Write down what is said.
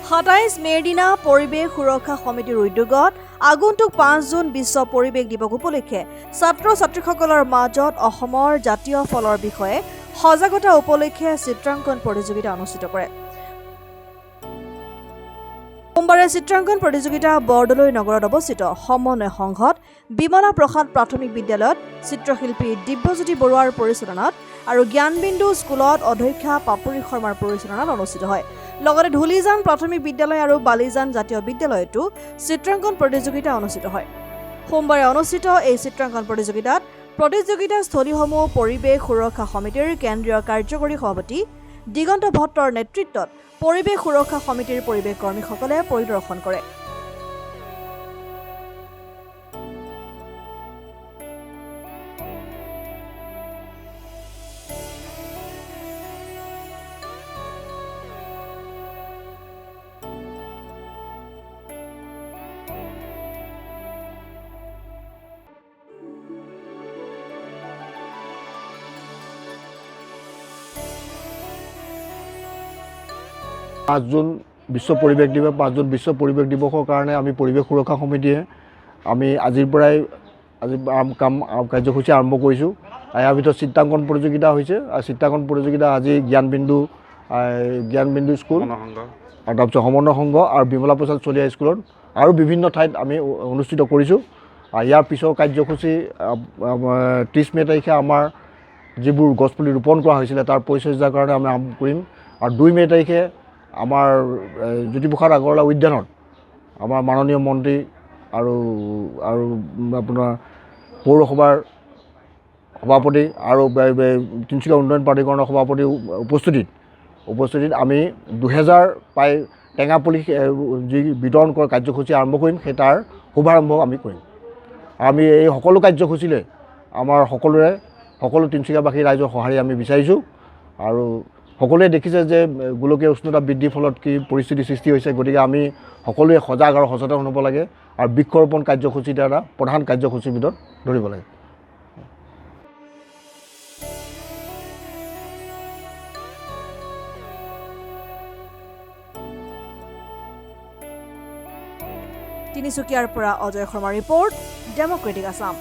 27 মে'ৰ দিনা পৰিৱেশ সুৰক্ষা সমিতিৰ উদ্যোগত আগন্তুক 5 জুন বিশ্ব পৰিৱেশ দিৱস উপলক্ষে ছাত্ৰ-ছাত্ৰীসকলৰ মাজত অসমৰ জাতীয় ফলৰ বিষয়ে সজাগতা উপলক্ষে চিত্ৰাংকন প্ৰতিযোগিতা অনুষ্ঠিত কৰে। সোমবাৰে চিত্ৰাংকন প্ৰতিযোগিতা বৰদলৈ নগৰত অৱস্থিত সমন্বয় সংঘত বিমলা প্ৰসাদ প্ৰাথমিক বিদ্যালয়ত চিত্ৰশিল্পী দিব্যজ্যোতি বৰুৱাৰ পৰিচালনাত আৰু জ্ঞানবিন্দু স্কুলত অধ্যক্ষা পাপুৰী শৰ্মাৰ পৰিচালনাত অনুষ্ঠিত হয়। লগতে ধুলিজান প্ৰাথমিক বিদ্যালয় আৰু বালিজান জাতীয় বিদ্যালয়তো চিত্ৰাংকন প্ৰতিযোগিতা অনুষ্ঠিত হয়। সোমবাৰে অনুষ্ঠিত এই চিত্ৰাংকন প্ৰতিযোগিতাস্থলীসমূহ পৰিৱেশ সুৰক্ষা সমিতিৰ কেন্দ্ৰীয় কাৰ্যকৰী সভাপতি দিগন্ত ভট্টৰ নেতৃত্বত পৰিৱেশ সুৰক্ষা সমিতিৰ পৰিৱেশ কৰ্মীসকলে পৰিদৰ্শন কৰে। পাঁচ জুন বিশ্ব পৰিৱেশ দিৱস 5 জুন বিশ্ব পৰিৱেশ দিৱসৰ কাৰণে আমি পৰিৱেশ সুৰক্ষা সমিতিয়ে আমি আজিৰ পৰাই কাৰ্যসূচী আৰম্ভ কৰিছোঁ। ইয়াৰ ভিতৰত চিত্ৰাংকন প্ৰতিযোগিতা হৈছে আৰু চিত্ৰাংকন প্ৰতিযোগিতা আজি জ্ঞানবিন্দু স্কুল আৰু তাৰপিছত সমন্বয় সংঘ আৰু বিমলা প্ৰসাদ চলিহা স্কুলত আৰু বিভিন্ন ঠাইত আমি অনুষ্ঠিত কৰিছোঁ। ইয়াৰ পিছৰ কাৰ্যসূচী 30 মে' তাৰিখে আমাৰ যিবোৰ গছপুলি ৰোপণ কৰা হৈছিলে তাৰ পৰিচৰ্যাৰ কাৰণে আমি আৰম্ভ কৰিম আৰু 2 মে' তাৰিখে আমাৰ জ্যোতিপ্ৰসাদ আগৰৱালা উদ্যানত আমাৰ মাননীয় মন্ত্ৰী আৰু আপোনাৰ পৌৰসভাৰ সভাপতি আৰু তিনিচুকীয়া উন্নয়ন প্ৰাধিকৰণৰ সভাপতিৰ উপস্থিতিত আমি 2000 প্ৰায় টেঙা পুলি যি বিতৰণ কৰা কাৰ্যসূচী আৰম্ভ কৰিম, সেই তাৰ শুভাৰম্ভ আমি কৰিম। আমি এই সকলো কাৰ্যসূচীলৈ আমাৰ সকলো তিনিচুকীয়াবাসী ৰাইজৰ সঁহাৰি আমি বিচাৰিছোঁ আৰু সকলোৱে দেখিছে যে গোলকীয় উষ্ণতা বৃদ্ধিৰ ফলত কি পৰিস্থিতি সৃষ্টি হৈছে। গতিকে আমি সকলোৱে সজাগ আৰু সচেতন হ'ব লাগে আৰু বৃক্ষৰোপণ কাৰ্যসূচীটো এটা প্ৰধান কাৰ্যসূচীৰ ভিতৰত ধৰিব লাগে। তিনিচুকীয়াৰ পৰা অজয় শৰ্মাৰ ৰিপৰ্ট, ডেমক্ৰেটিক আছাম।